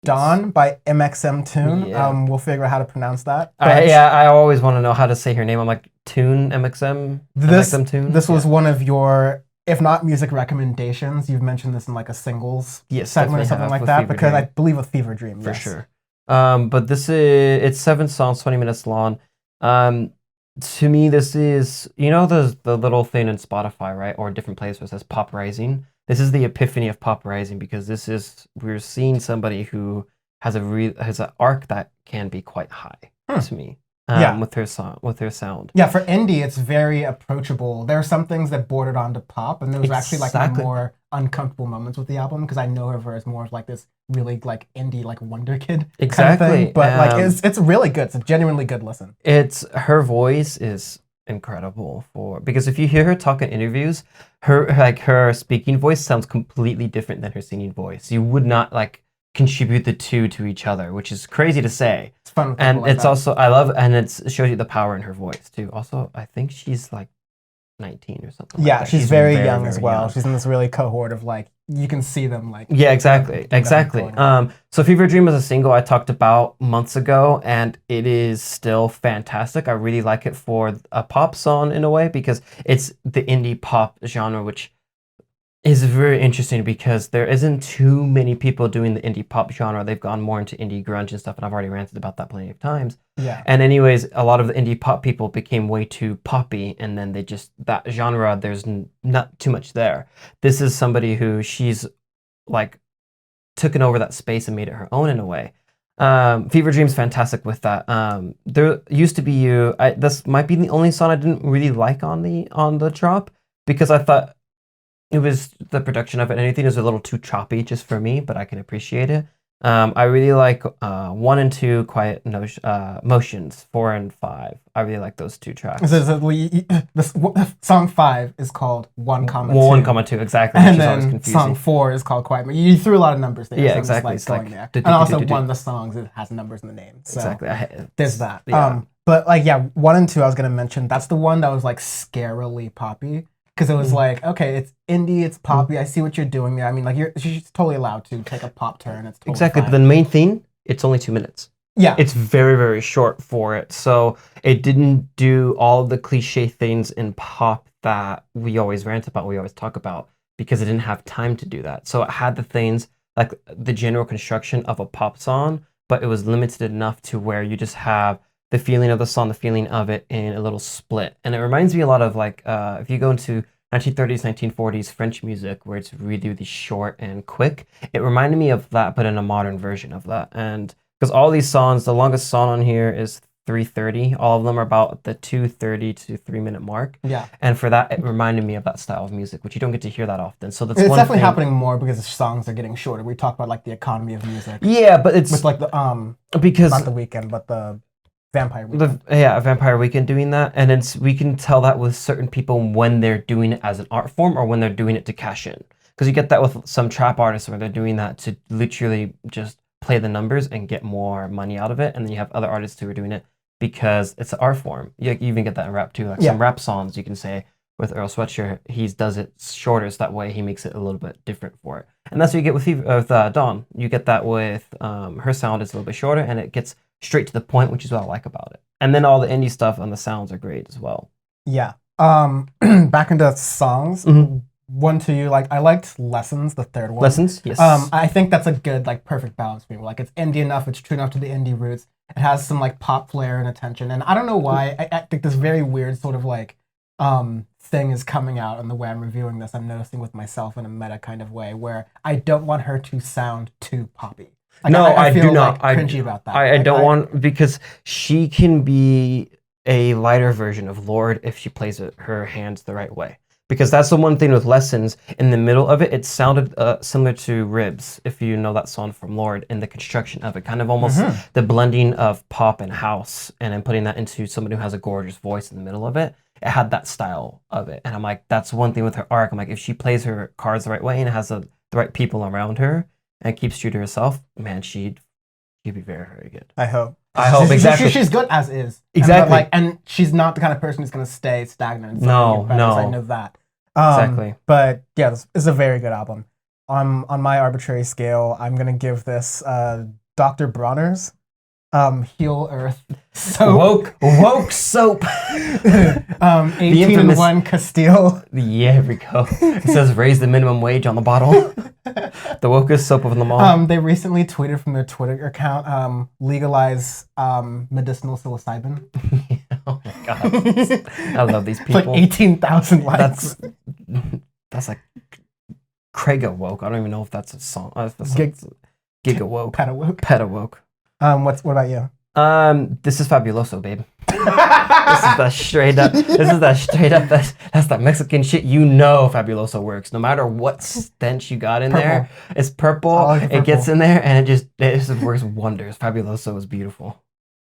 Dawn by mxmtoon. Yeah. We'll figure out how to pronounce that. I always want to know how to say her name. I'm like Tune MXM This MXM Tune. this was one of your, if not music recommendations, you've mentioned this in like a singles Yes, segment or something like that, because I believe with Fever Dream, for yes. sure. But it's 7 songs, 20 minutes long. To me, this is the little thing in Spotify, right, or different places where it says Pop Rising. This is the epiphany of Pop Rising because we're seeing somebody who has an arc that can be quite high to me. With her sound. Yeah, for indie, it's very approachable. There are some things that bordered onto pop, and there was actually like my more uncomfortable moments with the album because I know her as more of like this really like indie like wonder kid kind of thing. But like it's really good. It's a genuinely good listen. Her voice is incredible because if you hear her talk in interviews, her speaking voice sounds completely different than her singing voice. You would not like contribute the two to each other, which is crazy to say. It's fun, and it's also it shows you the power in her voice too. Also, I think she's like 19 or something. Yeah, like she's very young as well. Young. She's in this really cohort of like you can see them like. Yeah, exactly. So Fever Dream is a single I talked about months ago, and it is still fantastic. I really like it for a pop song in a way because it's the indie pop genre, which is very interesting because there isn't too many people doing the indie pop genre. They've gone more into indie grunge and stuff, and I've already ranted about that plenty of times. Yeah. And anyways, a lot of the indie pop people became way too poppy, and then that genre, there's not too much there. This is somebody who she's like taken over that space and made it her own in a way. Fever Dream's fantastic with that. There used to be you. This might be the only song I didn't really like on the drop because I thought it was the production of it. Anything is a little too choppy just for me, but I can appreciate it. I really like 1 and 2, Quiet Motions, 4 and 5. I really like those 2 tracks. This song 5 is called 1, 2. 1, 2, exactly. And then song 4 is called Quiet. You threw a lot of numbers there. Yeah, so exactly. Just, like, going there. And also one of the songs it has numbers in the name. So exactly. There's that. Yeah. But like 1 and 2 I was gonna mention. That's the one that was like scarily poppy. Because it was like, okay, it's indie, it's poppy. I see what you're doing there. I mean, like, she's totally allowed to take a pop turn. It's totally exactly. fine. But the main thing, it's only 2 minutes. Yeah, it's very, very short for it. So it didn't do all the cliche things in pop that we always rant about, we always talk about, because it didn't have time to do that. So it had the things like the general construction of a pop song, but it was limited enough to where you just have the feeling of the song, the feeling of it in a little split. And it reminds me a lot of like, if you go into 1930s, 1940s French music, where it's really short and quick, it reminded me of that, but in a modern version of that. And because all these songs, the longest song on here is 3:30. All of them are about the 2:30 to 3-minute mark. Yeah. And for that, it reminded me of that style of music, which you don't get to hear that often. So that's it's definitely happening more because the songs are getting shorter. We talk about like the economy of music. Yeah, but it's with like the because not the Weeknd, but the Vampire Weekend. Vampire Weekend doing that, and we can tell that with certain people when they're doing it as an art form or when they're doing it to cash in. Because you get that with some trap artists where they're doing that to literally just play the numbers and get more money out of it, and then you have other artists who are doing it because it's an art form. You even get that in rap too. Like some rap songs, you can say with Earl Sweatshirt, he does it shorter, so that way he makes it a little bit different for it. And that's what you get with Dawn. You get that with her sound is a little bit shorter, and it gets straight to the point, which is what I like about it. And then all the indie stuff and the sounds are great as well. Yeah. Back into songs. Mm-hmm. One to you, like I liked Lessons, the third one. Lessons, yes. I think that's a good, like, perfect balance for me. Like it's indie enough, it's true enough to the indie roots. It has some like pop flair and attention, and I don't know why. I think this very weird sort of like thing is coming out in the way I'm reviewing this. I'm noticing with myself in a meta kind of way where I don't want her to sound too poppy. Like, no, I feel do not. Like, cringy about that. I don't want, because she can be a lighter version of Lorde if she plays her hands the right way. Because that's the one thing with Lessons. In the middle of it, it sounded similar to Ribs, if you know that song from Lorde, in the construction of it. Kind of almost the blending of pop and house, and then putting that into somebody who has a gorgeous voice in the middle of it. It had that style of it. And I'm like, that's one thing with her arc. I'm like, if she plays her cards the right way and has the right people around her and keeps true to herself, man, she'd be very, very good. I hope. Exactly. She's good as is. Exactly. And she's not the kind of person who's going to stay stagnant. No. I know that. Exactly. But yeah, this is a very good album. on my arbitrary scale, I'm gonna give this Dr. Bronner's Heal Earth soap. Woke soap. 18 infamous- 1 Castile. Yeah, here we go. It says raise the minimum wage on the bottle. The wokest soap of them all. They recently tweeted from their Twitter account, legalize medicinal psilocybin. Oh my god. I love these people. Like 18,000 likes. That's like Craiga woke. I don't even know if that's a song. Giga woke. Peta woke. Peta woke. What about you? This is fabuloso, babe. This is that straight up. That's that Mexican shit. You know, fabuloso works. No matter what stench you got in there, it's purple. It gets in there, and it just works wonders. Fabuloso is beautiful.